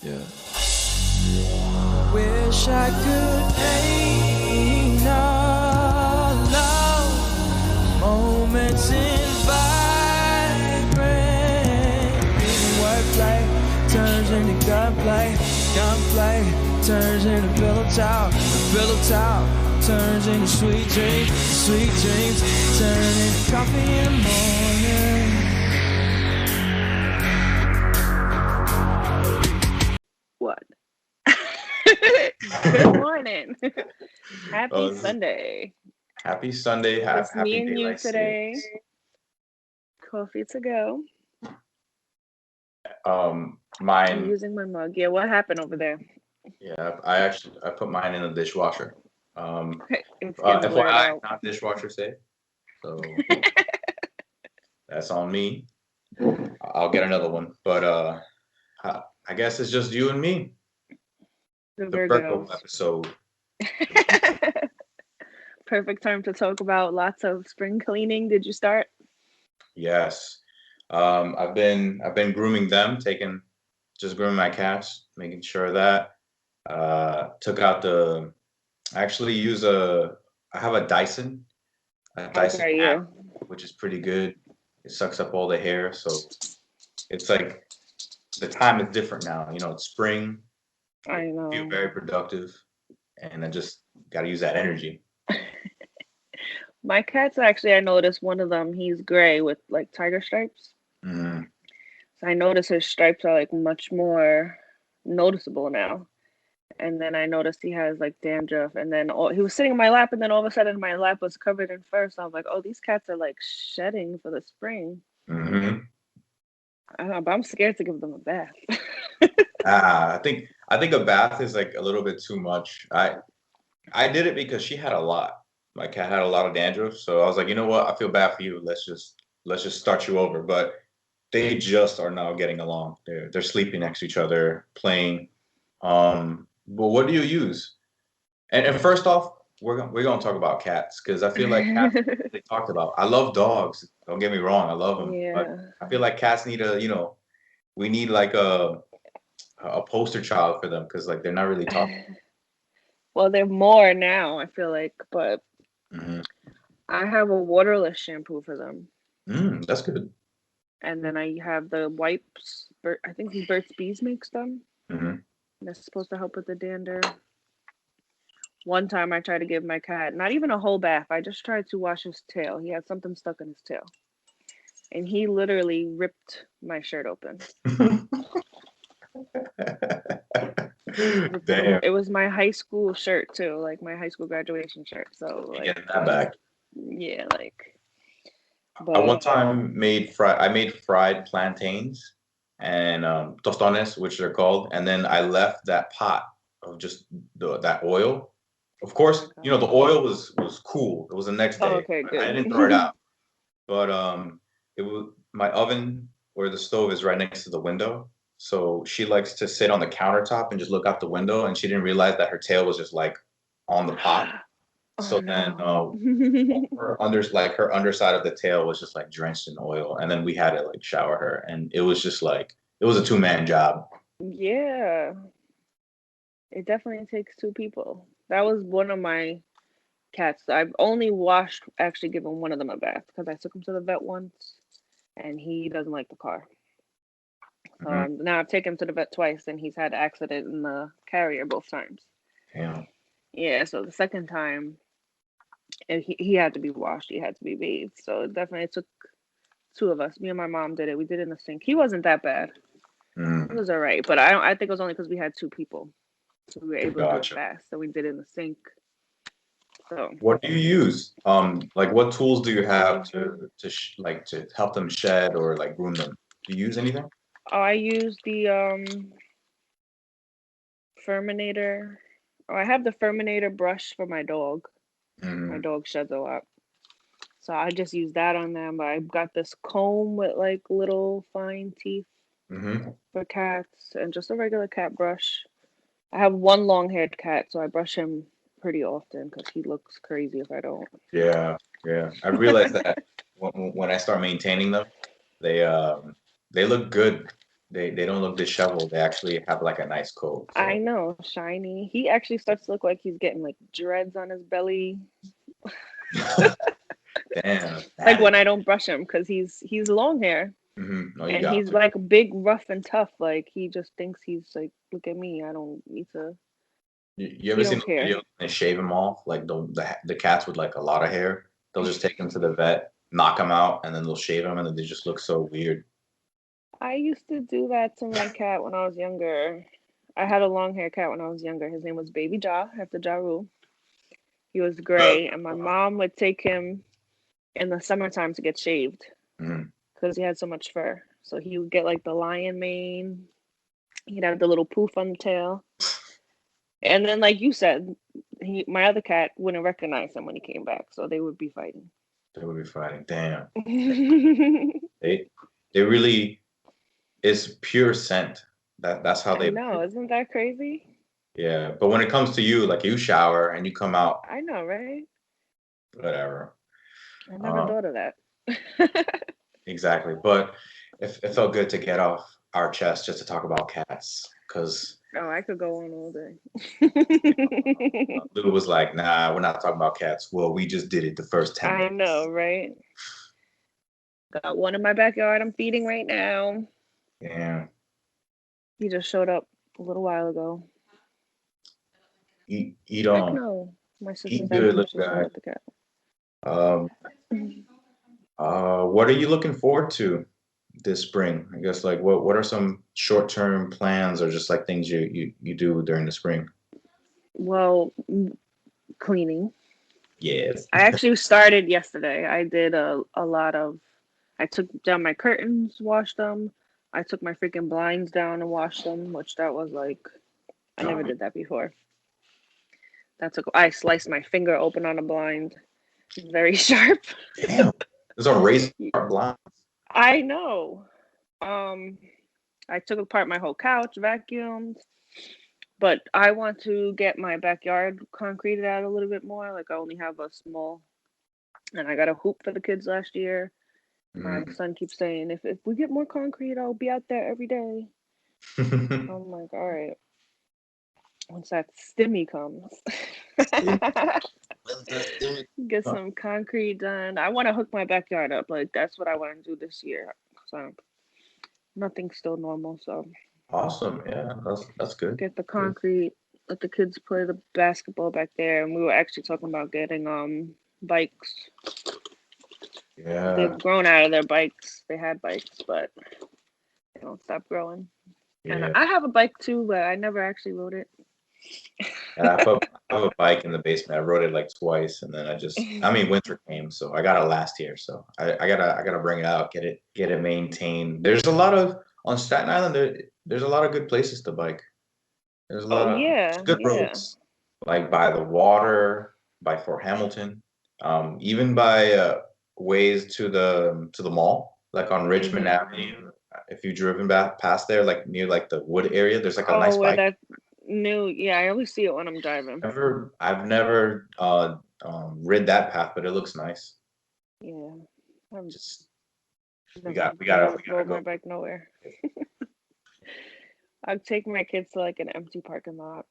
Yeah. Wish I could paint our love moments in vibrant. Even wordplay turns into gunplay. Gunplay turns into pillow talk. Pillow talk turns into sweet dreams. Sweet dreams turn into coffee in the morning. What? Good morning. Happy Sunday. Happy Sunday. It's me Happy and you daylight today. savings. Coffee to go. I'm Mine. using my mug. Yeah, what happened over there? Yeah, I put mine in the dishwasher. It's getting blurred FYI, out. not dishwasher safe. So that's on me. I'll get another one. But I guess it's just you and me. The The Virgo Virgos. episode. Perfect time to talk about lots of spring cleaning. Did you start? Yes. I've been grooming them, just grooming my cats, making sure that took out I actually I have a Dyson Okay, app, yeah. which is pretty good. It sucks up all the hair, so it's like the time is different now. It's spring. I Feel know. very productive, and I just got to use that energy. My cats actually, I noticed one of them, he's gray with like tiger stripes. Hmm. So I noticed his stripes are like much more noticeable now. And then I noticed he has like dandruff, and then he was sitting in my lap, and then all of a sudden my lap was covered in fur. So I was like, "Oh, these cats are like shedding for the spring." Hmm. I don't know, but I'm scared to give them a bath. I think a bath is like a little bit too much. I did it because she had a lot. My cat had a lot of dandruff, so I was like, you know what? I feel bad for you. Let's just start you over. But they just are now getting along. They're sleeping next to each other, playing. But what do you use? And first off, we're gonna talk about cats because I feel like cats they talked about. I love dogs. Don't get me wrong, I love them, but Yeah. I feel like cats need we need like a poster child for them because like they're not really talking. Well, they're more now, I feel like, but Hmm. I have a waterless shampoo for them. That's good. And then I have the wipes. I think Burt's Bees makes them. Hmm. That's supposed to help with the dander. One time I tried to give my cat not even a whole bath. I just tried to wash his tail. He had something stuck in his tail. And he literally ripped my shirt open. Ripped it. Damn, It was my high school shirt too, like my high school graduation shirt. So you like getting that back? yeah, like I one but time I made fried plantains and tostones, which they're called, and then I left that pot of just that oil. Of course, okay. the oil was cool. It was the next Oh, day. okay, I good. didn't throw it out, but it was my oven or the stove is right next to the window. So she likes to sit on the countertop and just look out the window, and she didn't realize that her tail was just like on the pot. Oh So then no. her underside of the tail was just like drenched in oil, and then we had to like shower her, and it was just like it was a two-man job. Yeah, it definitely takes two people. That was one of my cats. I've only washed, actually given one of them a bath because I took him to the vet once and he doesn't like the car. So Hmm. now I've taken him to the vet twice and he's had an accident in the carrier both times. Damn. Yeah, so the second time he had to be washed, he had to be bathed. So it definitely took two of us. Me and my mom did it. We did it in the sink. He wasn't that bad. It Mm, was all right, but I think it was only because we had two people, so we were able to do it gotcha. fast. So we did it in the sink. So What do you use? Like what tools do you have to help them shed or like groom them? Do you use anything? I use the Furminator. Oh, I have the Furminator brush for my dog. My Mm, dog sheds a lot. So I just use that on them. But I've got this comb with like little fine teeth hmm. for cats and just a regular cat brush. I have one long haired cat, so I brush him pretty often because he looks crazy if I don't. Yeah, yeah. I realized that when I start maintaining them, they they look good. They don't look disheveled. They actually have like a nice coat. I So know, shiny. He actually starts to look like he's getting like dreads on his belly. damn, Like that is. when I don't brush him because he's long hair No, you and got he's to. like big, rough and tough. Like he just thinks he's like, look at me. I don't need to. You He ever seen don't those care. videos when they shave them off? Like the cats with like a lot of hair. They'll just take them to the vet, knock them out, and then they'll shave them, and then they just look so weird. I used to do that to my cat when I was younger. I had a long hair cat when I was younger. His name was Baby Jaw, after Ja Rule. He was gray, and my mom would take him in the summertime to get shaved Mhm. because he had so much fur. So he would get like the lion mane. He'd have the little poof on the tail. And then, like you said, my other cat wouldn't recognize him when he came back, so they would be fighting. They would be fighting. Damn. I They they really it's pure scent. That's how they know, isn't that crazy? yeah. But when it comes to you, like you shower and you come out, I know, right? whatever. I never Um, thought of that. exactly. But it felt good to get off our chest just to talk about cats because Oh, I could go on all day. Lou was like, "Nah, we're not talking about cats." Well, we just did it the first 10 I know, minutes. right? Got one in my backyard I'm feeding right now. Yeah, He just showed up a little while ago. eat Heck on, no. My sister's eat having good, little issues guy. with the cat. Um, what are you looking forward to this spring? I guess like what are some short-term plans or just like things you do during the spring? Well, cleaning. Yes. I actually started yesterday. I did a lot of, I took down my curtains, washed them. I took my freaking blinds down and washed them, which that was like, I never did that before. I sliced my finger open on a blind. Very sharp. Damn. There's a razor blind. I know. Um, I took apart my whole couch, vacuumed, but I want to get my backyard concreted out a little bit more. Like I only have a small, and I got a hoop for the kids last year. My Mm. son keeps saying, if we get more concrete, I'll be out there every day. I'm like, all right, once that stimmy comes, get some concrete done. I want to hook my backyard up. Like that's what I want to do this year. So nothing's still normal. So Awesome. Yeah, that's good. get the Good. concrete, let the kids play the basketball back there. And we were actually talking about getting bikes. Yeah, They've grown out of their bikes. They had bikes, but they don't stop growing. And yeah. I have a bike too, but I never actually rode it. And I have a bike in the basement. I rode it like twice, and then I mean, winter came, so I gotta last here. So I gotta bring it out, get it maintained. There's a lot of on Staten Island. There's a lot of good places to bike. There's a Oh lot of yeah, good yeah. roads, like by the water, by Fort Hamilton, even by ways to the mall, like on Richmond Mhm. Avenue. If you've driven back past there, like near like the wood area, there's like a Oh, nice where bike. that new? Yeah, I always see it when I'm driving. I've never rid that path, but it looks nice. Yeah, I've Just never rode my go. bike nowhere. I'd take my kids to like an empty parking lot.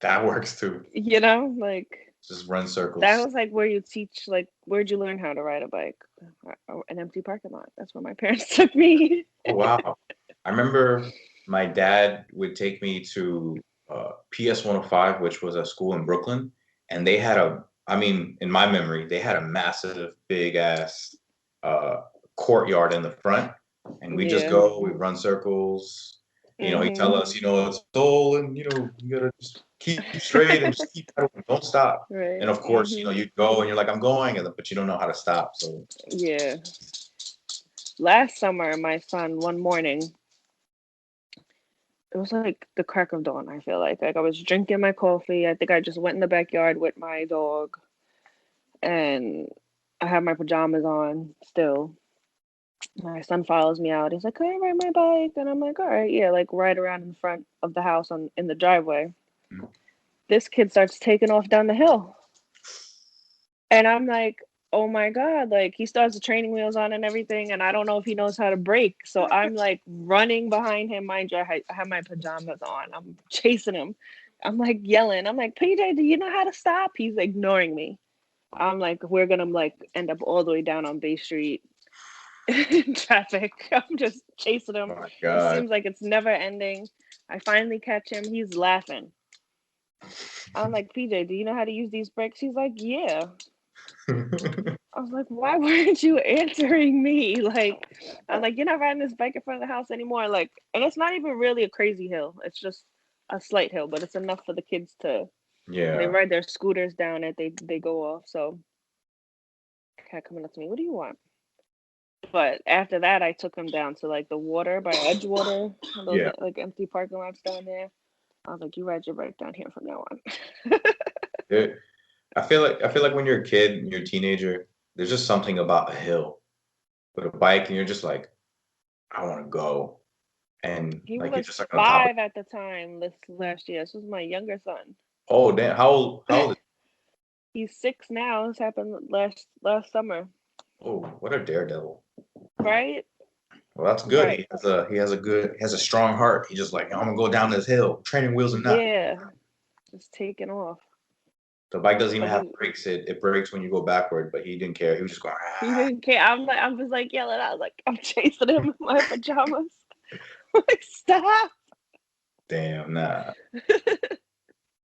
That works too. Like Just run that circles. was like where you teach. Like, where'd you learn how to ride a bike? An empty parking lot. That's where my parents took me. Oh wow. I remember my dad would take me to PS 105, which was a school in Brooklyn, and they had I mean, in my memory, they had a massive, big ass uh, courtyard in the front, and we just Yeah. go, we run circles. He tell Mhm. us, it's stolen, you gotta just keep straight and just keep pedaling, don't stop. And Right. of course, Mhm. you go and you're like, I'm going, but you don't know how to stop. So, Yeah. Last summer, my son, one morning, it was like the crack of dawn, I feel like I was drinking my coffee. I think I just went in the backyard with my dog, and I had my pajamas on still. My son follows me out. He's like, "Can I ride my bike?" And I'm like, "All right, yeah." Like right around in front of the house in the driveway. This kid starts taking off down the hill, and I'm like, oh my God, like he starts the training wheels on and everything, and I don't know if he knows how to brake. So I'm like running behind him. Mind you, I have my pajamas on. I'm chasing him. I'm like yelling. I'm like, PJ, do you know how to stop? He's ignoring me. I'm like, we're gonna like end up all the way down on Bay Street in traffic. I'm just chasing him. Oh my It God. seems like it's never ending. I finally catch him. He's laughing. I'm like, PJ, do you know how to use these brakes? He's like, yeah. I was like, why weren't you answering me? Like, I'm like, you're not riding this bike in front of the house anymore. Like, and it's not even really a crazy hill. It's just a slight hill, but it's enough for the kids to, they Yeah. ride their scooters down it. They go off. So, cat coming up to me, what do you want? But after that, I took him down to like the water by Edgewater, those Yeah. like empty parking lots down there. I was like, you ride your bike down here from now on. It, I feel like when you're a kid and you're a teenager, there's just something about a hill with a bike, and you're just like, I want to go, and He like you're was just like on top of. 5 at the time this last year. This was my younger son. Oh damn! How old is? He's 6 now. This happened last summer, Oh, what a daredevil! right? Well, that's good. Right. He has a strong heart. He's just like, I'm gonna go down this hill, training wheels or not. Yeah, just taking off. The bike doesn't even But have brakes. It brakes when you go backward, but he didn't care. He was just going, he ah. didn't care. I'm just like yelling. I was like, I'm chasing him in my pajamas. Like, stop. Damn, nah.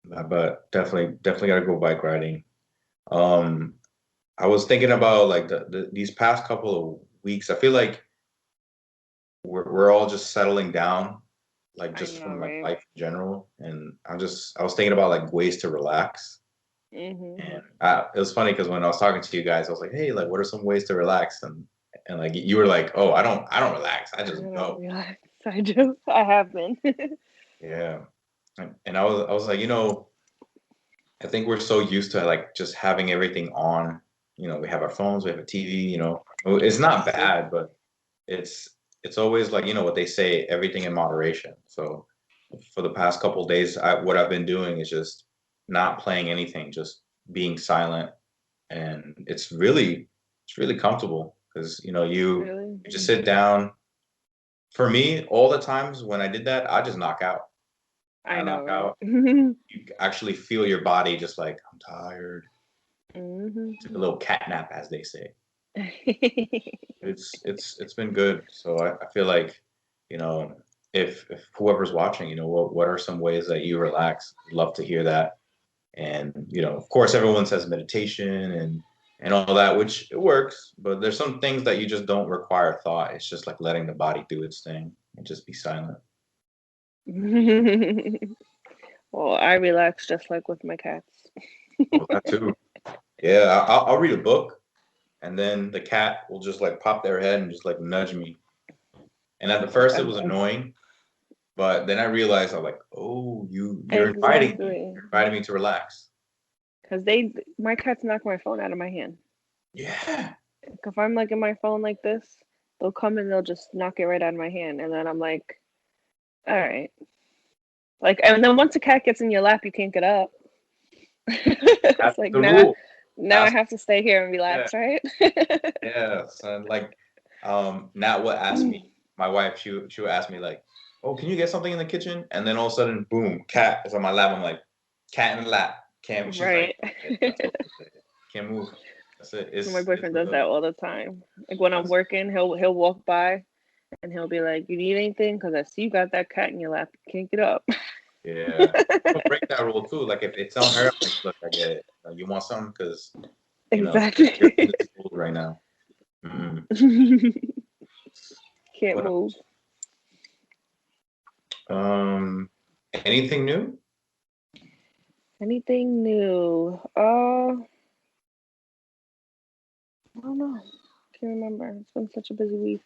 Nah, but definitely gotta go bike riding. Um, I was thinking about like these past couple of weeks. I feel like we're all just settling down, like I just know, from like right? life in general. And I was thinking about like ways to relax. Mhm. And it was funny because when I was talking to you guys, I was like, "Hey, like, what are some ways to relax?" And like you were like, "Oh, I don't relax. I I just don't go." realize I do. I have been. Yeah, and I was like, I think we're so used to like just having everything on. We have our phones, we have a TV. It's not bad, but it's it's always like what they say, everything in moderation. So for the past couple of days, what I've been doing is just not playing anything, just being silent, and it's really comfortable because Really? you just sit down. For me, all the times when I did that, I just knock out. I I know, knock right? out. You actually feel your body just like I'm tired. Mhm. Took a little cat nap, as they say. It's been good. So I feel like, you know, if whoever's watching, what are some ways that you relax? Love to hear that. And of course, everyone says meditation and all that, which it works. But there's some things that you just don't require thought. It's just like letting the body do its thing and just be silent. Well, I relax just like with my cats. Well, that too. Yeah, I'll read a book, and then the cat will just like pop their head and just like nudge me. And at the Like first, it was annoying. But then I realized I'm like, oh, you're inviting me. exactly. You're inviting me to relax. Because my cats knock my phone out of my hand. Yeah. If I'm like in my phone like this, they'll come and they'll just knock it right out of my hand. And then I'm like, all right. Like, and then once a cat gets in your lap, you can't get up. That's It's like, the now, rule. now I That's have to stay here and yeah, relax, right? yeah. So like Nat would ask me, my wife, she would ask me like, oh, can you get something in the kitchen? And then all of a sudden, boom, cat is on my lap. I'm like, cat in the lap. Can't she's like, Right. okay, that's all. Can't move. That's it. My It's boyfriend does that all the time. Like when I'm working, he'll walk by and he'll be like, "You need anything? Because I see you got that cat in your lap. You can't get up." yeah. Don't break that rule too. Like if it's on her, I'm like, look, I get it. You want something? Because your food Exactly. is cold right now. Mm-mm. Can't What move. else? Anything new? Anything new? I don't know. Can't remember. It's been such a busy week.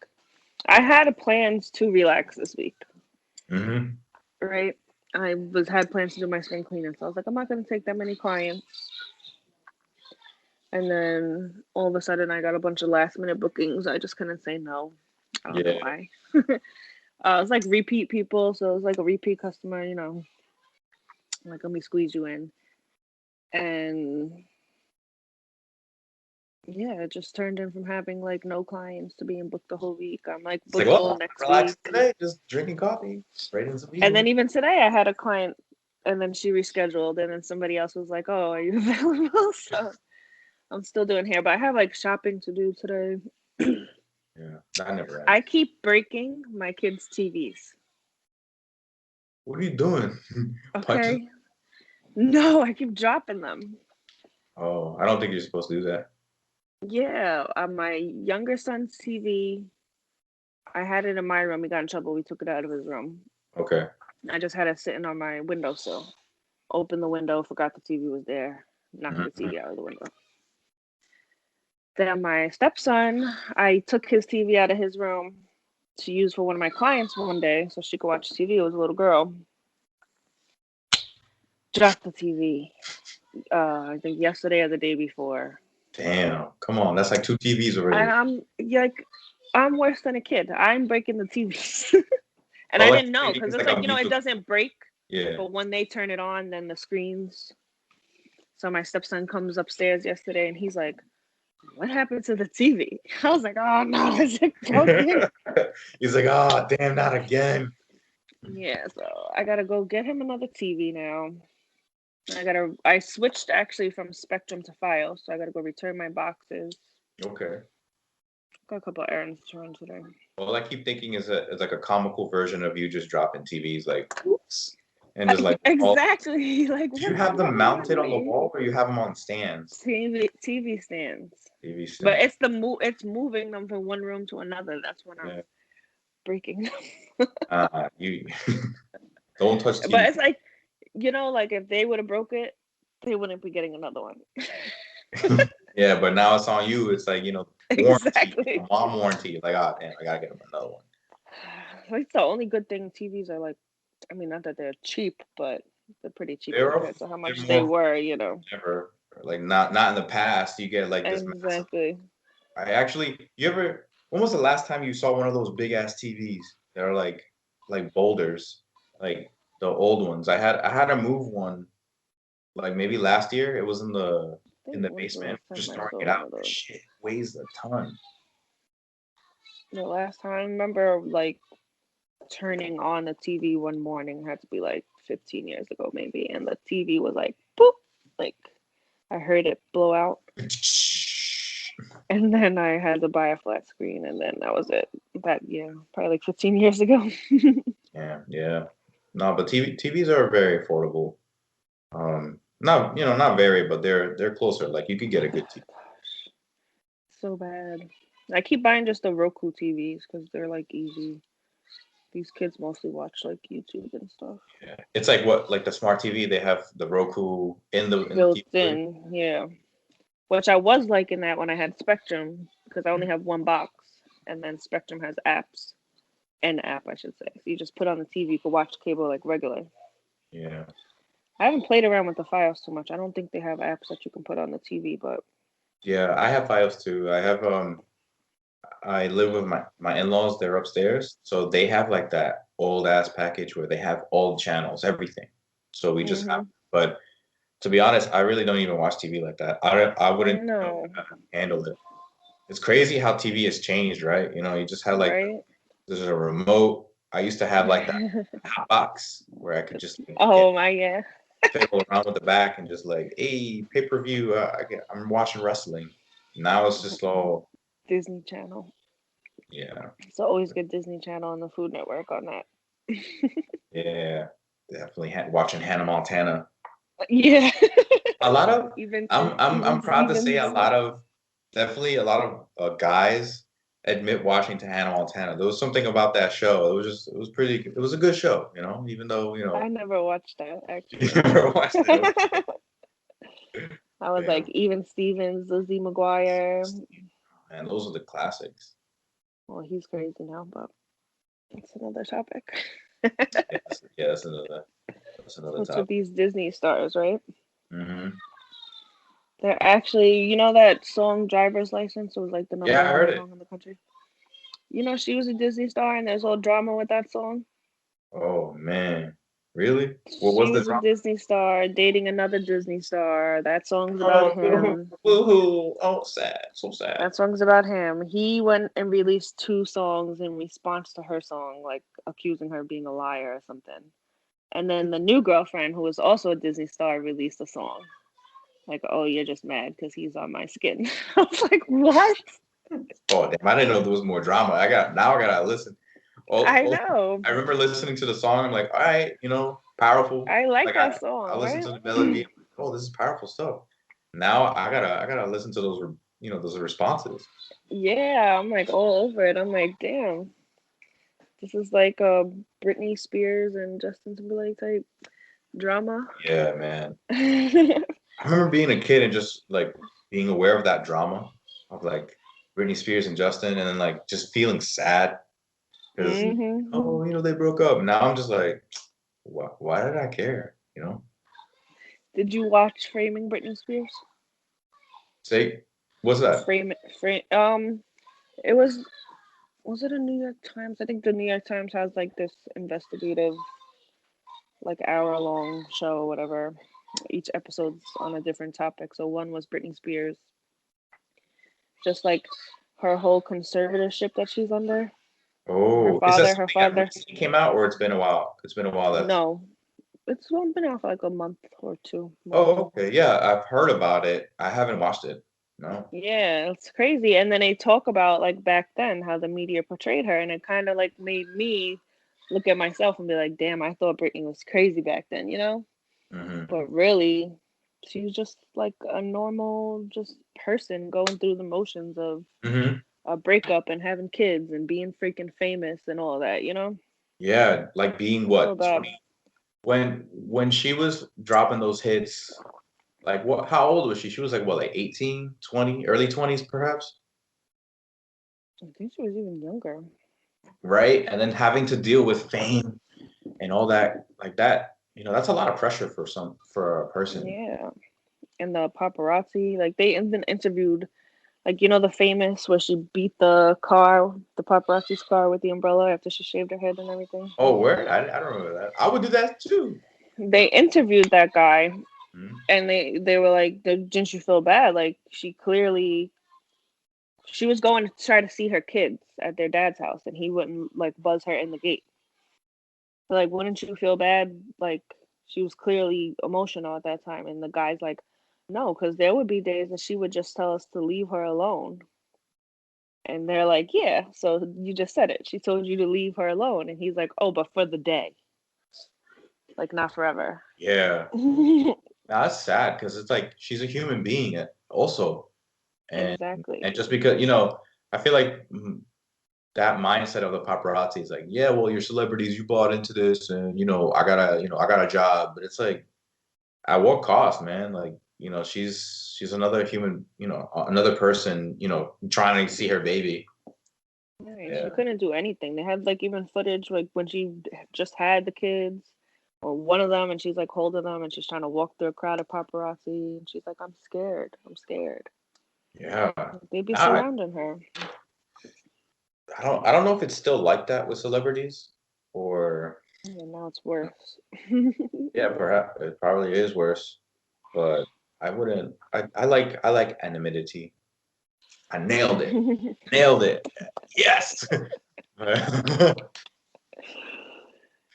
I had plans to relax this week, Mm-hmm. right? I had plans to do my spring cleaning, so I was like, I'm not gonna take that many clients. And then all of a sudden, I got a bunch of last minute bookings. I just couldn't say no. I don't know Yeah. why. It's like repeat people, so it was like a repeat customer. Like let me squeeze you in, and Yeah, it just turned in from having like no clients to being booked the whole week. I'm like It's like, booked well, all I'm next relaxed week. today, just drinking coffee, writing some And then emails. even today I had a client and then she rescheduled and then somebody else was like, "Oh, are you available?" So I'm still doing hair, but I have like shopping to do today. Yeah, that never I ends. keep breaking my kids' TVs. What are you doing? Punches? Okay? No, I keep dropping them. Oh, I don't think you're supposed to do that. Yeah, my younger son's TV, I had it in my room. He got in trouble. We took it out of his room. Okay. I just had it sitting on my windowsill. Opened the window, forgot the TV was there, knocked the Mhm. TV out of the window. Then my stepson, I took his TV out of his room to use for one of my clients one day so she could watch TV. It was a little girl. Dropped the TV. I think yesterday or the day before. Damn, come on, that's like two TVs And already. I'm worse than a kid. I'm breaking the TVs. And But I like didn't know maybe because it's it's like a like, it music. doesn't break, Yeah. but when they turn it on, then the screens. So my stepson comes upstairs yesterday and he's like, "What happened to the TV?" I was like, "Oh no, is it broken?" He's like, oh damn, not again. Yeah, so I gotta go get him another TV now. I switched actually from Spectrum to File, so I gotta go return my boxes. Okay. Got a couple of errands to run today. All I keep thinking is like a comical version of you just dropping TVs, like oops, and just like all. Exactly. Like Do you what's have them wrong with mounted on the me? wall or you have them on stands? TV stands. TV But stand. it's moving them from one room to another. That's when I'm Yeah. breaking them. You don't touch But TV. it's like, like if they would have broke it, they wouldn't be getting another one. Yeah, but now it's on you. It's like, warranty, Exactly. mom warranty. Like, oh damn, I gotta get him another one. Like the only good thing TVs are like, I mean, not that they're cheap, but they're pretty cheap They're compared to how they're much they more were. ever. Like not in the past. You get like this massive. Exactly. When was the last time you saw one of those big ass TVs? They're like boulders, like the old ones. I had to move one like maybe last year. It was in the I in think the when's the basement, last time just I throwing saw it one out. of those? Shit weighs a ton. The last time I remember like turning on the TV one morning had to be like 15 years ago maybe, and the TV was like boop, like I heard it blow out, and then I had to buy a flat screen, and then that was it. That yeah, probably like 15 years ago. Yeah, yeah. No, but TVs are very affordable. Not very, but they're closer. Like you could get a good TV. So bad. I keep buying just the Roku TVs because they're like easy. These kids mostly watch like YouTube and stuff. Yeah. It's like what, like the smart TV, they have the Roku in the Built TV. in, yeah. Which I was liking that when I had Spectrum because I only have one box, and then Spectrum has apps, an app I should say. So you just put on the TV, you can watch cable like regular. Yeah. I haven't played around with the files too much. I don't think they have apps that you can put on the TV, but Yeah, I have files too. I live with my in-laws, they're upstairs. So they have like that old ass package where they have all the channels, everything. So we just have, mm-hmm. but to be honest, I really don't even watch TV like that. I I wouldn't know know, how to handle it. It's crazy how TV has changed, right? You just had like right? there's a remote. I used to have like that hot box where I could just like, get Oh my yeah. fiddle around with the back and just like, hey, pay-per-view, I'm watching wrestling. Now it's just all, Disney Channel. yeah, It's always good Disney Channel and the Food Network on that. yeah, definitely watching Hannah Montana. Yeah. A lot of, even I'm even proud to say Stevens. definitely a lot of guys admit watching to Hannah Montana. There was something about that show. It was a good show, even though, I never watched that you actually. never watched it. I was Yeah, like even Stevens, Lizzie McGuire. man, those are the classics. Well, he's crazy now, but it's another topic. Yeah, that's another What's with topic. these Disney stars, right? Hmm. They're actually, that song "Driver's License" was like the number Yeah, I heard one it. song in the country. She was a Disney star, and there's all drama with that song. Oh man. Really? What She was the was a drama? Disney star dating another Disney star. That song's about Oh, him. woohoo. Oh, sad. So sad. That song's about him. He went and released 2 songs in response to her song, like accusing her of being a liar or something. And then the new girlfriend, who was also a Disney star, released a song. Like, oh, you're just mad because he's on my skin. I was like, what? Oh, damn. I didn't know there was more drama. I gotta listen. I Oh, know. I remember listening to the song. I'm like, all right, powerful. I like Like that I song, listened right? to the melody. I'm like, oh, this is powerful stuff. Now I gotta listen to those, those responses. Yeah, I'm like all over it. I'm like, damn, this is like a Britney Spears and Justin Timberlake type drama. Yeah, man. I remember being a kid and just like being aware of that drama of like Britney Spears and Justin, and then like just feeling sad because hmm they broke up. Now I'm just like, why did I care? Did you watch Framing Britney Spears? Say, what's that? Frame. It was it a New York Times? I think the New York Times has like this investigative, like hour-long show, or whatever. Each episode's on a different topic. So one was Britney Spears, just like her whole conservatorship that she's under. Her Oh, is that father, her something that father. recently came out, or it's been a while? It's been a while. That's No, it's only been out for like a month or two more. Oh, okay. Yeah, I've heard about it. I haven't watched it. No. Yeah, it's crazy. And then they talk about like back then how the media portrayed her, and it kind of like made me look at myself and be like, damn, I thought Britney was crazy back then, you know? Hmm. But really, she was just like a normal just person going through the motions of Hmm. a breakup and having kids and being freaking famous and all that, you know? Yeah, like being So what, bad. 20 when she was dropping those hits, like what how old was she? She was like what, like 18, 20, early 20s perhaps, I think she was even younger. right? And then having to deal with fame and all that like that, that's a lot of pressure for a person. Yeah. And the paparazzi, like they even interviewed, like the famous where she beat the paparazzi's car with the umbrella after she shaved her head and everything. Oh, where? I don't remember that. I would do that too. They interviewed that guy, Mhm. and they were like, "Didn't you feel bad? Like she was going to try to see her kids at their dad's house, and he wouldn't like buzz her in the gate. So, like, wouldn't you feel bad? Like she was clearly emotional at that time, and the guy's like, no, because there would be days that she would just tell us to leave her alone." And they're like, yeah, so you just said it. She told you to leave her alone. And he's like, oh, but for the day, like not forever. Yeah. That's sad because it's like she's a human being also. And Exactly. and just because, I feel like that mindset of the paparazzi is like, yeah, well, you're celebrities, you bought into this, and I got a job. But it's like, at what cost, man? Like, she's another human, another person, trying to see her baby. Right. She Yeah. couldn't do anything. They had like even footage like when she just had the kids or one of them and she's like holding them and she's trying to walk through a crowd of paparazzi and she's like, I'm scared. I'm scared. Yeah. They'd be I, surrounding her. I don't know if it's still like that with celebrities or And now it's worse. yeah, perhaps it probably is worse. But I wouldn't I like anonymity. I nailed it. Nailed it. Yes.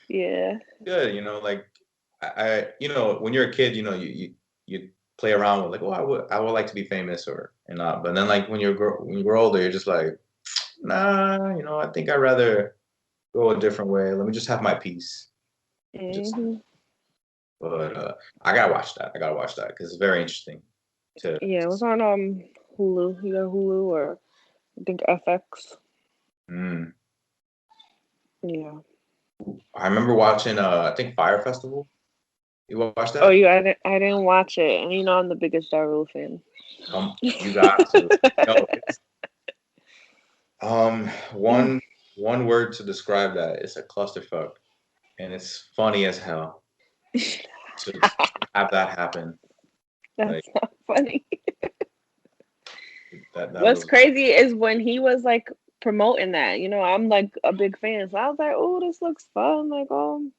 Yeah. Good, like when you're a kid, you play around with like, oh, I would like to be famous or and not. But then like when you grow older, you're just like, nah, I think I'd rather go a different way. Let me just have my peace. Just hmm but I gotta watch that. I gotta watch that because it's very interesting to Yeah, it was on Hulu. You got Hulu or I think FX. mm. Yeah. I remember watching I think Fire Festival. You watched Oh, that? I didn't watch it, and I'm the biggest Ja Rule fan. You got to. No, it's one word to describe that. It's a clusterfuck, and it's funny as hell to have that happen. Like That's not funny. that What's was crazy is when he was like promoting that. I'm like a big fan, so I was like, "Oh, this looks fun!" Like, oh,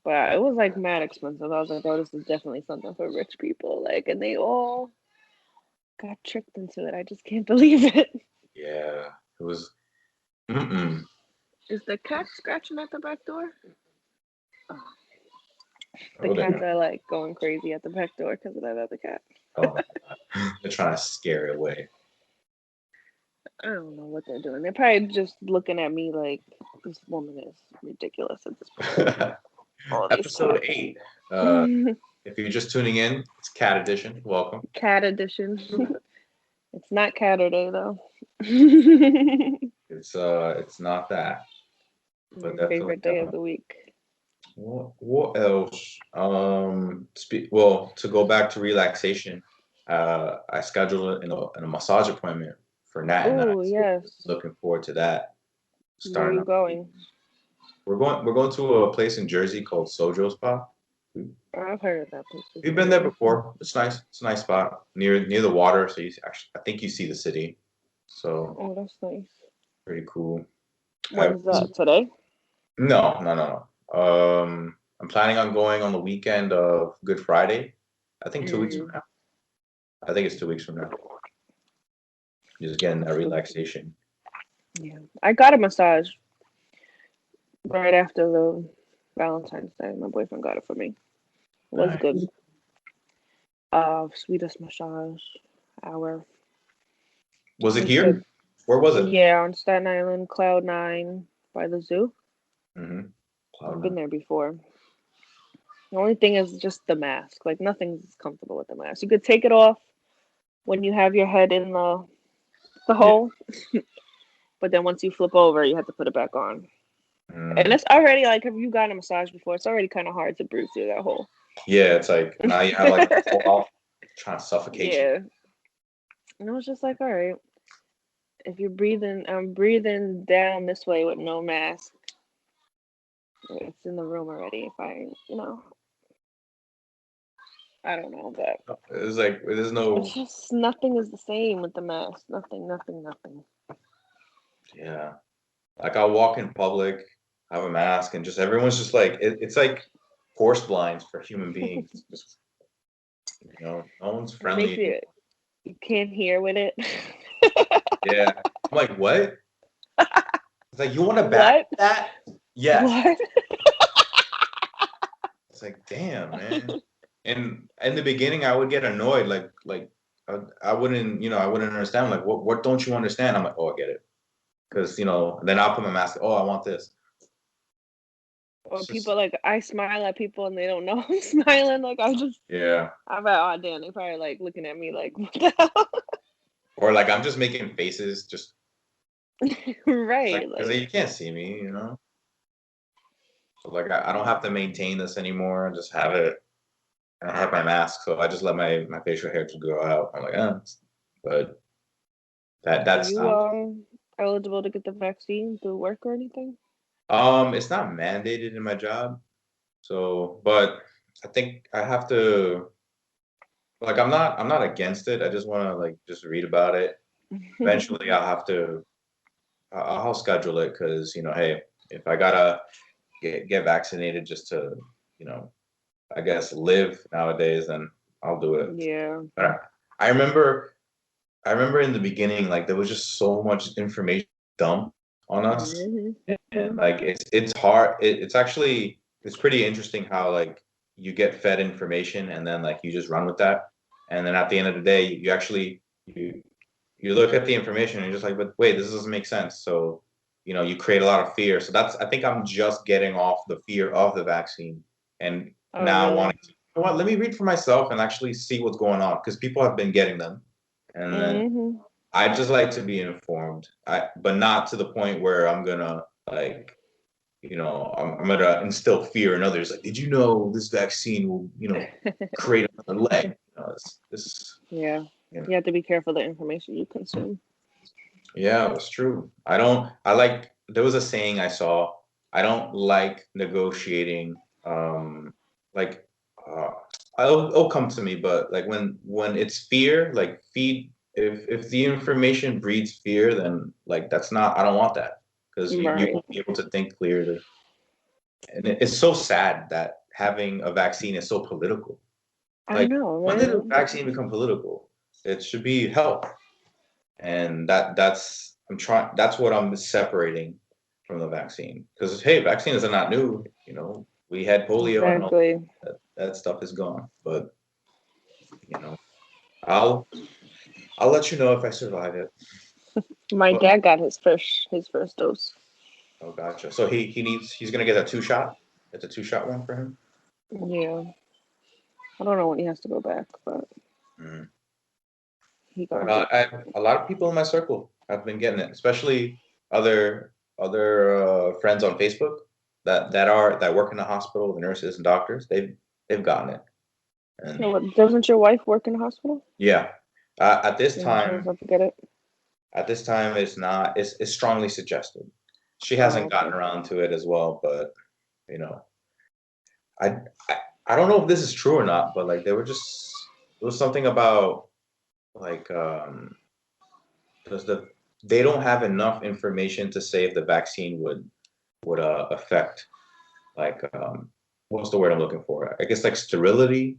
But it was like mad expensive. I was like, oh, this is definitely something for rich people. Like, and they all got tricked into it. I just can't believe it. Yeah, it was. Mm-mm. Is the cat scratching at the back door? The Oh, cats are like going crazy at the back door because of that other cat. oh my God. They're trying to scare it away. I don't know what they're doing. They're probably just looking at me like this woman is ridiculous at this point. All these Episode cats. 8. If you're just tuning in, it's Cat Edition. Welcome. Cat edition. It's not Catterday though. It's not that, but My definitely. favorite day of the week. What else? Well, to go back to relaxation, I scheduled in a massage appointment for Nat and I. Oh So yes. looking forward to that. Where are Starting you up. going? We're going to a place in Jersey called Sojo Spa. I've heard of that place We've been there before. before. It's nice. It's a nice spot near the water, so you actually I think you see the city. So Oh, that's nice. pretty cool. When's that? Today? No. I'm planning on going on the weekend of Good Friday. I think 2 weeks from Mm, now. I think it's 2 weeks from now. Just getting that that's good. relaxation. Yeah. I got a massage right after the Valentine's Day. My boyfriend got it for me. It was Nice. good. Sweetest massage hour. Was it It was here? good. Where was it? Yeah, on Staten Island, Cloud 9 by the zoo. Mm-hmm. I've been there before. The only thing is just the mask. Like nothing's comfortable with the mask. You could take it off when you have your head in the Yeah. hole, but then once you flip over, you have to put it back on. And Mm. it's already like, have you gotten a massage before? It's already kind of hard to breathe through that hole. Yeah, it's like now you have like a hole out trying to suffocate you. Yeah. And I was just like, all right, if you're breathing, I'm breathing down this way with no mask. It's in the room already. If I don't know, but It's like there's it's no. just nothing is the same with the mask. Nothing. Yeah. Like I'll walk in public, have a mask, and just everyone's just like it's like force blinds for human beings. Just no one's It makes friendly. you can't hear with it. Yeah. I'm like, what? It's like you want to back What? that? Yes. What? It's like, damn, man. And in the beginning, I would get annoyed, like I wouldn't, I wouldn't understand. Like, what don't you understand? I'm like, oh, I get it, because then I'll put my mask. Oh, I want this. Or It's people just, like I smile at people and they don't know I'm smiling. Like yeah. I'm like, oh damn, they probably like looking at me like, what the hell? Or like I'm just making faces, just Right, like because like you can't see me, So like I don't have to maintain this anymore. I just have it. I have my mask, so I just let my facial hair to grow out. I'm like, but that are that's you eligible to get the vaccine through work or anything? it's not mandated in my job. So, but I think I have to like I'm not against it. I just want to like just read about it. Eventually, I'll schedule it because hey, if I gotta get vaccinated just to you know I guess live nowadays, then I'll do it. Yeah. But I remember in the beginning like there was just so much information dumped on us, hmm and like it's hard. It's actually it's pretty interesting how like you get fed information and then like you just run with that, and then at the end of the day you actually you look at the information and you're just like, but wait, this doesn't make sense. So you create a lot of fear. So I think I'm just getting off the fear of the vaccine and Oh now really? wanting to, what, let me read for myself and actually see what's going on because people have been getting them, and then hmm I just like to be informed. But not to the point where I'm gonna like, I'm gonna instill fear in others. Like, did you know this vaccine will, create another leg? This, Yeah. you know, You have to be careful the information you consume. yeah, that's true. There was a saying I saw. I don't like negotiating. Like, uh, it'll come to me, but like when it's fear, like feed. If the information breeds fear, then like that's not. I don't want that because you Right. won't be able to think clearly. And it's so sad that having a vaccine is so political. I Like, know, when did a right? vaccine become political? It should be health. And that's what I'm separating from the vaccine. Because hey, vaccines are not new. We had polio and all Exactly. that stuff is gone. But you know, I'll I'll let you know if I survive it. My But dad got his first dose. oh, gotcha. So he's gonna get a two shot. It's a two-shot one for him. Yeah. I don't know when he has to go back, but Mm. he But got it. a lot of people in my circle have been getting it, especially other friends on Facebook that work in the hospital, the nurses and doctors. They've gotten it, Yeah, and what, doesn't your wife work in the hospital? yeah, at this And she time, was up to get it. it's not. It's strongly suggested. She Oh, hasn't gotten okay. around to it as well, but you know, I I, I don't know if this is true or not, but like there was something about like because they don't have enough information to say if the vaccine would affect like what's the word I'm looking for? I guess like sterility.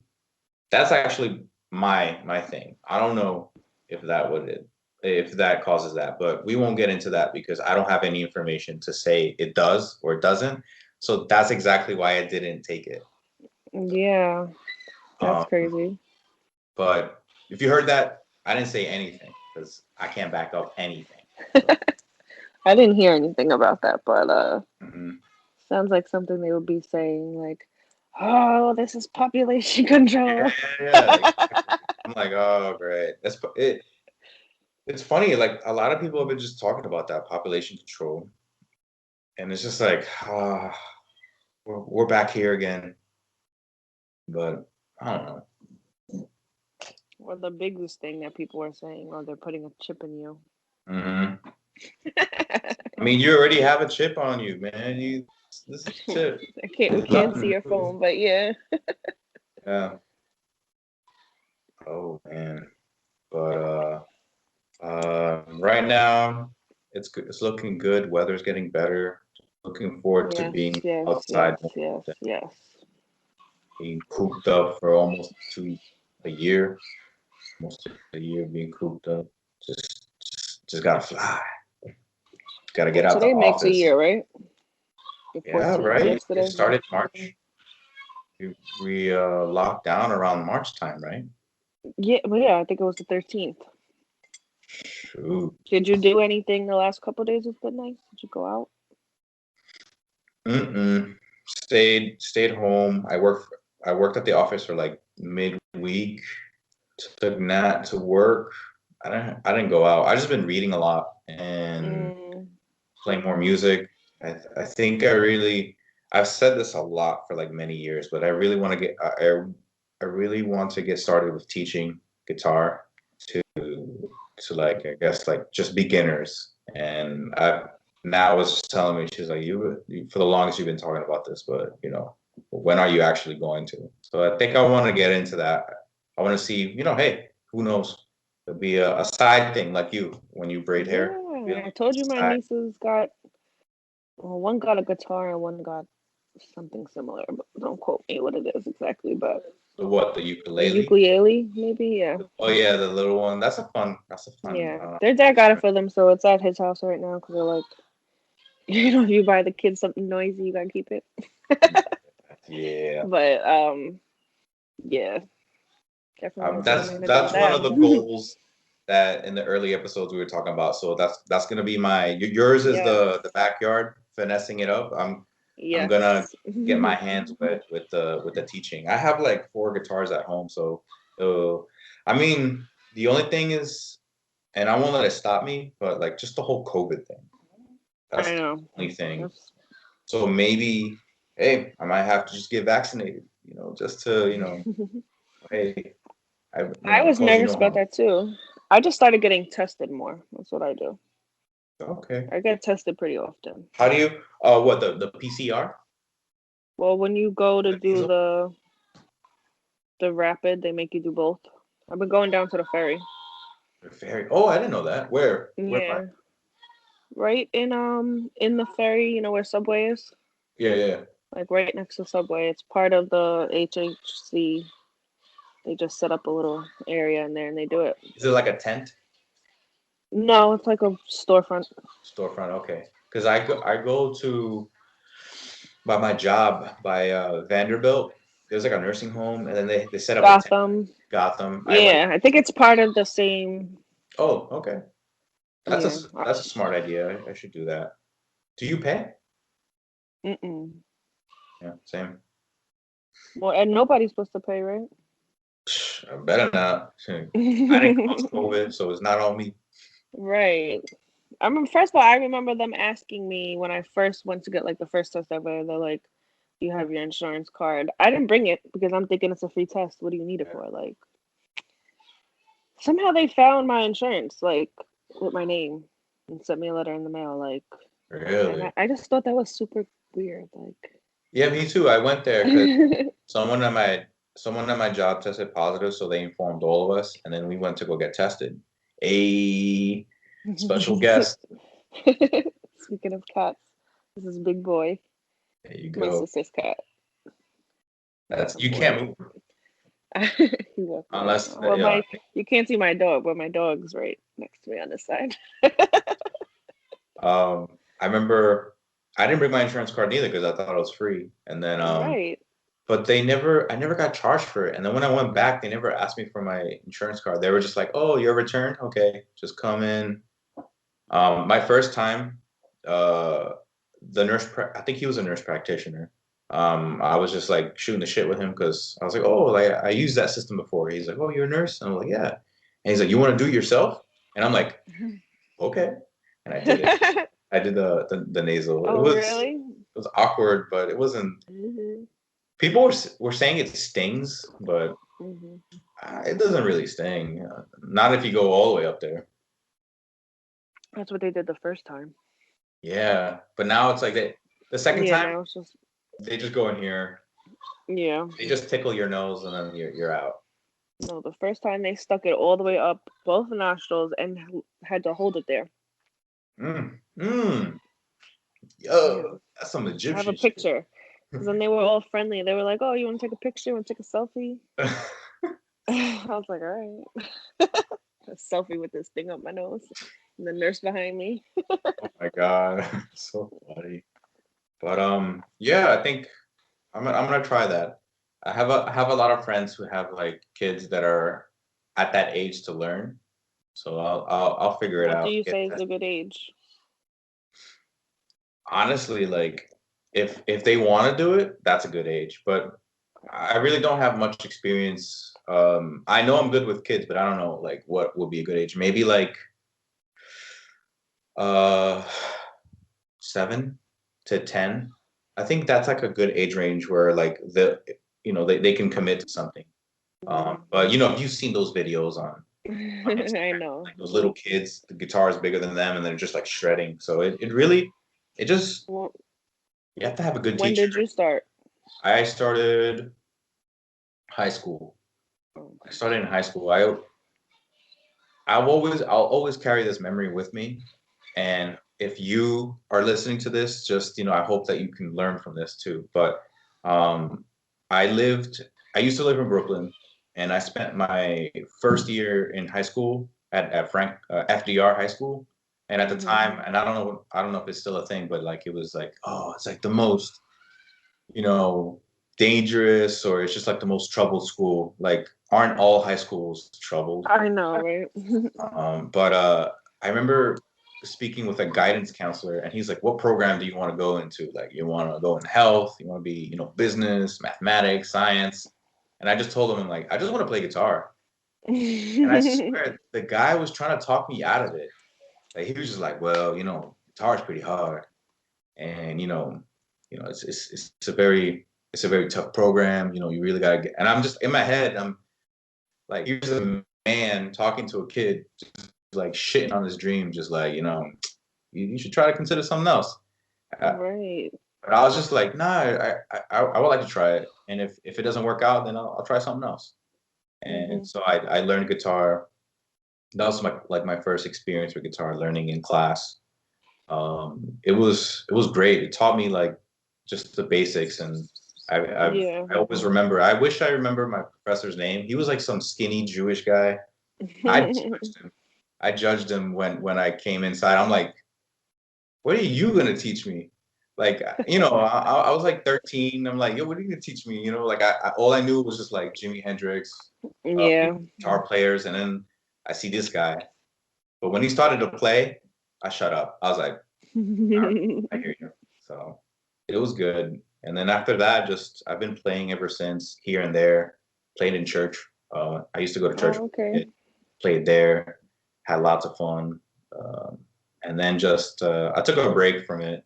That's actually my thing. I don't know if if that causes that, but we won't get into that because I don't have any information to say it does or it doesn't. So that's exactly why I didn't take it. Yeah, that's Um, crazy. but if you heard that, I didn't say anything because I can't back up anything. So, I didn't hear anything about that, but mhm. sounds like something they would be saying like, "Oh, this is population Yeah, control." yeah, exactly. I'm like, oh, great. It's funny. Like a lot of people have been just talking about that population control, and it's just like, we're back here again. But I don't know. Or the biggest thing that people are saying, "Oh, they're putting a chip in you." Hmm. I mean, you already have a chip on you, man. This is chip. I can't. We It's can't see nothing your new. phone, but yeah. Yeah. Oh man. But right now it's looking good. Weather's getting better. Looking forward to Yes, being yes, outside yes, more yes, than yes. being cooped up for almost a year, almost a year being cooped up. Just gotta fly. Gotta get Well, out the today makes a office. year, right? The Yeah, 14th right. It yesterday. started March. We locked down around March time, right? Yeah, well, yeah, I think it was the 13th. Shoot. Did you do anything the last couple of days? It's been nice. Did you go out? Mm-mm. Stayed home. I worked at the office for like midweek. Took Nat to work. I didn't go out. I just been reading a lot and Mm, playing more music. I think I've said this a lot for like many years, but I really want to get started with teaching guitar to to like I guess like just beginners. And Nat was just telling me, she's like, you for the longest you've been talking about this, but when are you actually going to? So I think I want to get into that. I want to see, hey, who knows? It'll be a side thing like you when you braid hair. Be yeah, like I told you my side. nieces got, well, one got a guitar and one got something similar, but don't quote me what it is exactly, but The what? The a ukulele? ukulele, maybe, yeah. Oh yeah, the little one. That's a fun Yeah, their dad got it instrument. for them, so it's at his house right now because they're like, if you buy the kids something noisy, you gotta keep it. Yeah. But yeah, definitely want to take advantage of That's one that. of the goals that in the early episodes we were talking about. So that's gonna be yours is Yes, the backyard finessing it up. I'm gonna yes. get my hands wet with the teaching. I have like four guitars at home, so I mean the only thing is, and I won't let it stop me, but like just the whole COVID thing. I That's the know. only thing. That's, So maybe, hey, I might have to just get vaccinated, just to, hey, I was cause you nervous no about harm. that too. I just started getting tested more. That's what I do. Okay. I get tested pretty often. How do you, what, the PCR? Well, when you go to The do nasal? the rapid, they make you do both. I've been going down to the ferry. Oh, I didn't know that. Where by? Yeah, right in the ferry. You know where Subway is? Yeah, yeah. like right next to Subway. It's part of the HHC. They just set up a little area in there and they do it. Is it like a tent No, it's like a storefront. storefront? Okay, because I go to by my job by Vanderbilt. There's like a nursing home, and then they set up a tent. Gotham. Gotham. I went. Yeah, I think it's part of the same. Oh, okay. That's Yeah. a smart idea. I should do that. Do you pay? Mm-mm. Yeah, same. Well, and nobody's supposed to pay, right? I better not. I didn't cause COVID, so it's not on me. Right. I remember, first of all, I remember them asking me when I first went to get like the first test ever. They're like, "You have your insurance card." I didn't bring it because I'm thinking it's a free test. What do you need it for? Like, somehow they found my insurance, like, with my name and sent me a letter in the mail. Like, and Really? I just thought that was super weird. Like, Yeah, me too. I went there because someone at my job tested positive, so they informed all of us, and then we went to go get tested. A special guest. speaking of cats, this is Big Boy, There you my go. sister's cat. That's you can't move He walked away. unless Well, you can't see my dog, but my dog's right next to me on this side. I remember I didn't bring my insurance card either because I thought it was free, and then Right. but I never got charged for it, and then when I went back, they never asked me for my insurance card. They were just like, "Oh, your return? Okay, just come in." My first time, uh, I think he was a nurse practitioner. I was just like shooting the shit with him because I was like, "Oh, like I used that system before." He's like, "Oh, you're a nurse?" And I'm like, "Yeah." And he's like, "You want to do it yourself?" And I'm like, "Okay." And I did it. I did the nasal. Oh, really? It was awkward, but it wasn't. Hmm. People were saying it stings, but Hmm. it doesn't really sting. Not if you go all the way up there. That's what they did the first time. Yeah, but now it's like the second Yeah, time now it's just, they just go in here, yeah. they just tickle your nose, and then you're out. No, the first time they stuck it all the way up both nostrils and had to hold it there. Mm, mm. Yeah. Yo, that's some I have a Egyptian shit. picture. Because then they were all friendly. They were like, "Oh, you want to take a picture? Want to take a selfie?" I was like, "All right." A selfie with this thing up my nose, and the nurse behind me. Oh my God, so funny. But yeah, I think I'm gonna try that. I have a lot of friends who have like kids that are at that age to learn, so I'll figure it What do out. you say is a good age? Honestly, like if they want to do it, that's a good age. But I really don't have much experience. I know I'm good with kids, but I don't know like what would be a good age. Maybe like uh 7 to 10. I think that's like a good age range where like they can commit to something. But if you've seen those videos on I Instagram, know. like those little kids, the guitar is bigger than them and they're just like shredding. So it really it just Well, you have to have a good when teacher. did you start? I started high school. Oh. I started in high school. I'll always carry this memory with me. And if you are listening to this, just I hope that you can learn from this too. But um, I lived. I used to live in Brooklyn, and I spent my first year in high school at Frank FDR High School. And at the Mhm. time, and I don't know if it's still a thing, but like it was like, oh, it's like the most you know, dangerous, or it's just like the most troubled school. Like, aren't all high schools troubled? I know, right? But I remember speaking with a guidance counselor, and he's like, "What program do you want to go into? Like, you want to go in health? You want to be, business, mathematics, science?" And I just told him, I'm like, "I just want to play guitar." And I swear, the guy was trying to talk me out of it. Like, he was just like, "Well, guitar is pretty hard, and it's a very tough program. You really gotta get." And I'm just in my head, I'm like, here's a man talking to a kid, just like shitting on his dream, just like you should try to consider something else. Right. But I was just like, nah, I would like to try it, and if it doesn't work out, then I'll try something else. And Hmm. so I learned guitar. That was my first experience with guitar, learning in class. It was great. It taught me like just the basics. And Yeah. I always remember. I wish I remember my professor's name. He was like some skinny Jewish guy. I judged him. I judged him when I came inside. I'm like, what are you gonna teach me? Like, I was like 13. I'm like, yo, what are you gonna teach me? Like all I knew was just like Jimi Hendrix, Yeah. guitar players, and then I see this guy. But when he started to play, I shut up. I was like, all right, I hear you. So it was good. And then after that, just I've been playing ever since, here and there. Played in church. I used to go to church. Oh, okay. Played there, had lots of fun. And then just I took a break from it.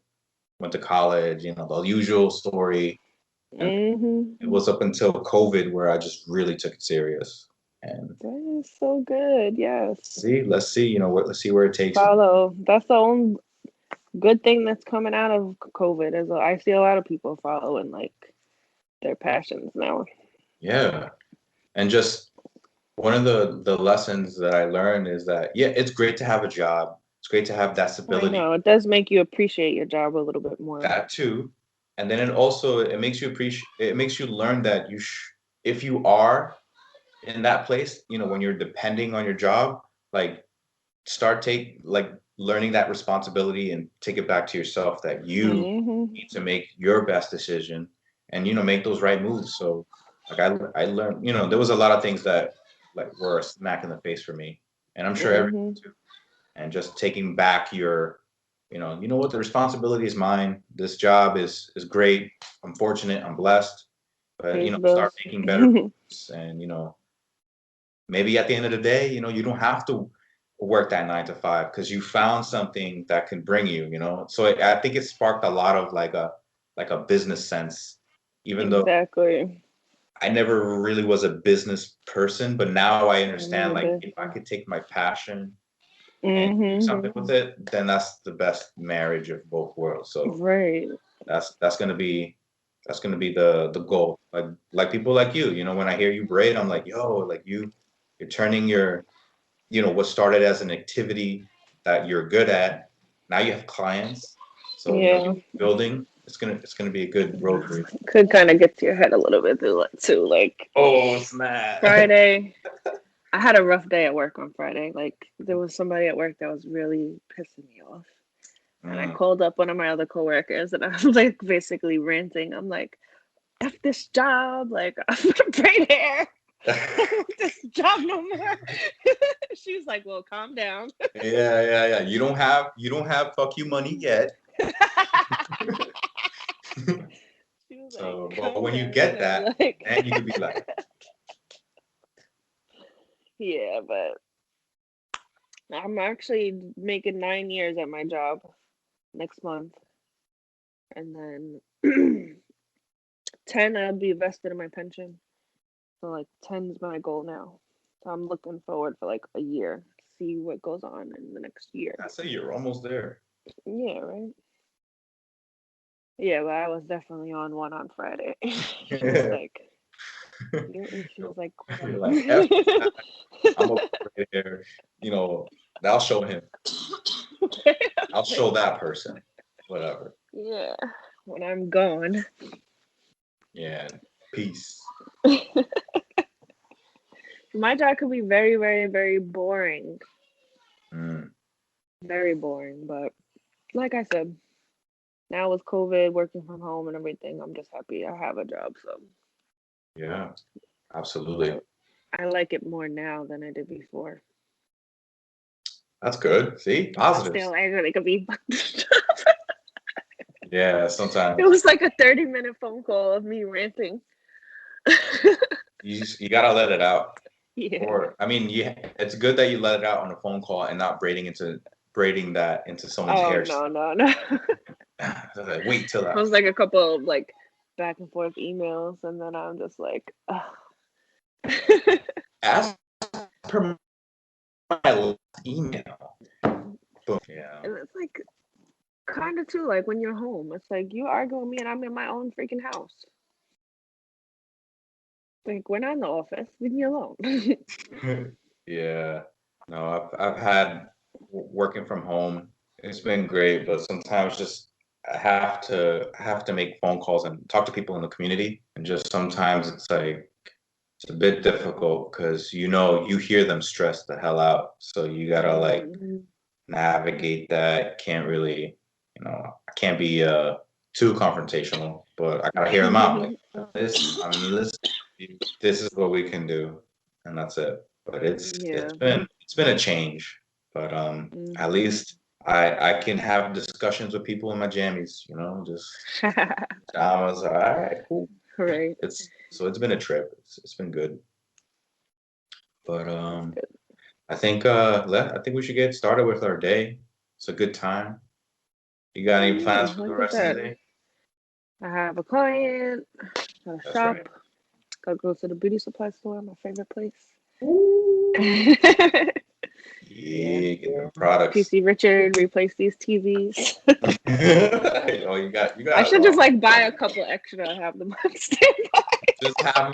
Went to college. The usual story. And it was up until COVID where I just really took it serious. And That is so good. Yes. let's see. Let's see where it takes me. Follow. That's the only good thing that's coming out of COVID is I see a lot of people following like their passions now. Yeah. And just one of the lessons that I learned is that, yeah, it's great to have a job. It's great to have that I stability. know it does make you appreciate your job a little bit more. That too. And then it makes you learn that if you are in that place, when you're depending on your job, like learning that responsibility and take it back to yourself that you need to make your best decision and make those right moves. So like I learned, there was a lot of things that like were a smack in the face for me, and I'm sure everyone too. And just taking back your, what, the responsibility is mine. This job is great. I'm fortunate. I'm blessed. But start making better moves, and maybe at the end of the day, you don't have to work that 9 to 5 because you found something that can bring you. So I think it sparked a lot of like a business sense, even though I never really was a business person, but now I understand, like, if I could take my passion and do something with it, then that's the best marriage of both worlds. So that's gonna be the goal. Like people like you, when I hear you braid, I'm like, yo, like you're turning your, what started as an activity that you're good at, now you have clients. So building, it's gonna be a good road for you. Could kind of get to your head a little bit too. Like, oh snap! Friday, I had a rough day at work on Friday. Like, there was somebody at work that was really pissing me off, and I called up one of my other coworkers, and I was like basically ranting. I'm like, "F this job! Like, I'm gonna braid hair. I don't want this job no more." She was like, "Well, calm down." Yeah. You don't have fuck you money yet. So, like, but when you get that, like, then you can be like, yeah, but I'm actually making 9 years at my job next month, and then 10 I'll be vested in my pension. So like 10 is my goal now. So I'm looking forward for like a year, see what goes on in the next year. I say you're almost there. Yeah, right. Yeah, but I was definitely on one on Friday. She was like, you're like, I'm over here. I'll show him. I'll show that person. Whatever. Yeah, when I'm gone. Yeah, peace. My job could be very, very, very boring. Mm. Very boring, but like I said, now with COVID, working from home and everything, I'm just happy I have a job. So yeah, absolutely. I like it more now than I did before. That's good. See, positive. Still, I really could be. Yeah, sometimes it was like a 30-minute phone call of me ranting. you gotta let it out. Yeah. Or it's good that you let it out on a phone call and not braiding that into someone's hair. No. Like, wait till that. It was like a couple of like back and forth emails, and then I'm just like, as per my last email. Boom. Yeah. And it's like kind of too, like when you're home, it's like you argue with me and I'm in my own freaking house. Like, we're not in the office, leave me alone. Yeah. No, I've had working from home. It's been great, but sometimes just I have to make phone calls and talk to people in the community, and just sometimes it's like it's a bit difficult because you hear them stress the hell out, so you gotta like Mhm. navigate that. Can't really, I can't be too confrontational, but I gotta hear them out. Like, listen, this is what we can do, and that's it. But it's Yeah. it's been it's been a change, but at Mhm. least I can have discussions with people in my jammies, just I was all right, cool. Right. It's been a trip. It's been good, but That's good. I think we should get started with our day. It's a good time. You got any Yeah, plans for the like I rest of the said, day? I have a client, gotta That's shop, right. gotta go to the beauty supply store, my favorite place. Ooh. Yeah. Yeah, get them products. PC Richard, replace these TVs. Oh, you I got should just like buy a couple extra, have them on standby. just have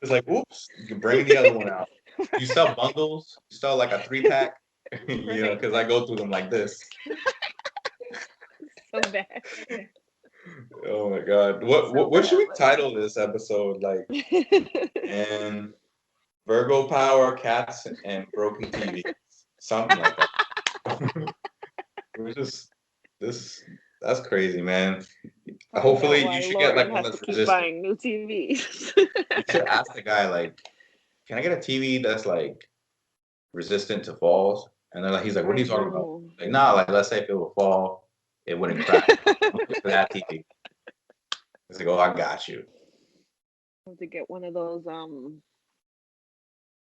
it's like, oops, you can bring the other one out. You sell bundles? You sell like a 3-pack? Right. Because I go through them like this. So bad. Oh my God. What should we title this episode? Like, and Virgo power, cats, and broken TV. Something like that. We're just this. That's crazy, man. Find out Hopefully, why you should get Lauren like one has to that's keep resistant. buying new TVs. You should ask the guy like, "Can I get a TV that's like resistant to falls?" And he's like, "What are I you talking about?" know. Like, nah, like let's say if it would fall, it wouldn't crack. I'm looking for that TV. It's like, oh, I got you. To get one of those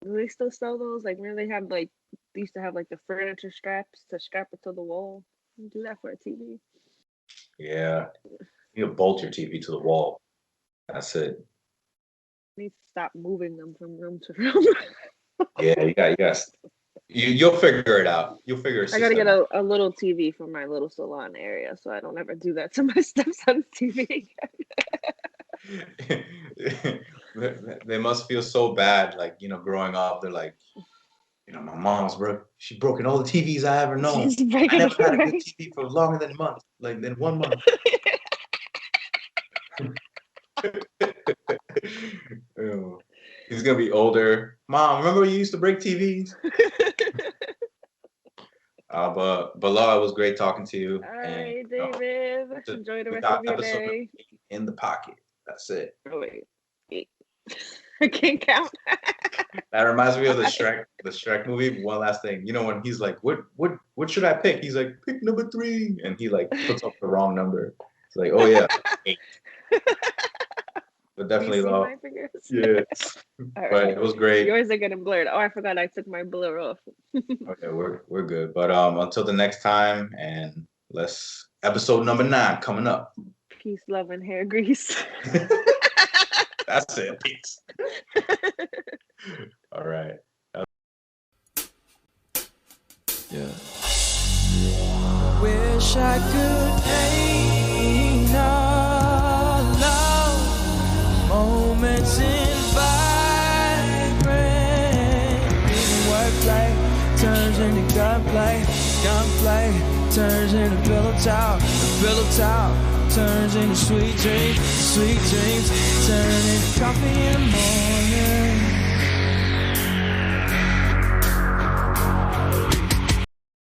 do they still sell those? Like when they have like they used to have like the furniture straps to strap it to the wall. Do that for a TV. Yeah, you bolt your TV to the wall. That's it. Need to stop moving them from room to room. Yeah, you'll figure it out. You'll figure a I gotta system get out. a little TV for my little salon area so I don't ever do that to my stepson's TV. They must feel so bad, like, growing up, they're like, my mom's she broken all the TVs I ever known. Just I breaking never it had a good right. TV for longer than a month, like than 1 month. Ew. He's gonna be older. Mom, remember when you used to break TVs? But Laura, it was great talking to you. All And right, David. Enjoy the we rest of got your episode number day. 8 in the pocket. That's it. Oh wait. 8. I can't count. That reminds me of the Shrek movie. One last thing, when he's like, "What should I pick?" He's like, "Pick number 3," and he like puts up the wrong number. It's like, oh yeah, 8. But Do you definitely see low. my fingers? Yeah, All but right. it was great. Yours are getting blurred. Oh, I forgot I took my blur off. Okay, we're good. But until the next time, and let's episode number 9 coming up. Peace, love, and hair grease. That's it. Peace. All right. Yeah. Wish I could paint all love moments in vibrant. Even wordplay turns into gunplay. Gunplay turns into pillow talk. Pillow talk turns into sweet dreams. Sweet dreams turn into coffee in the morning.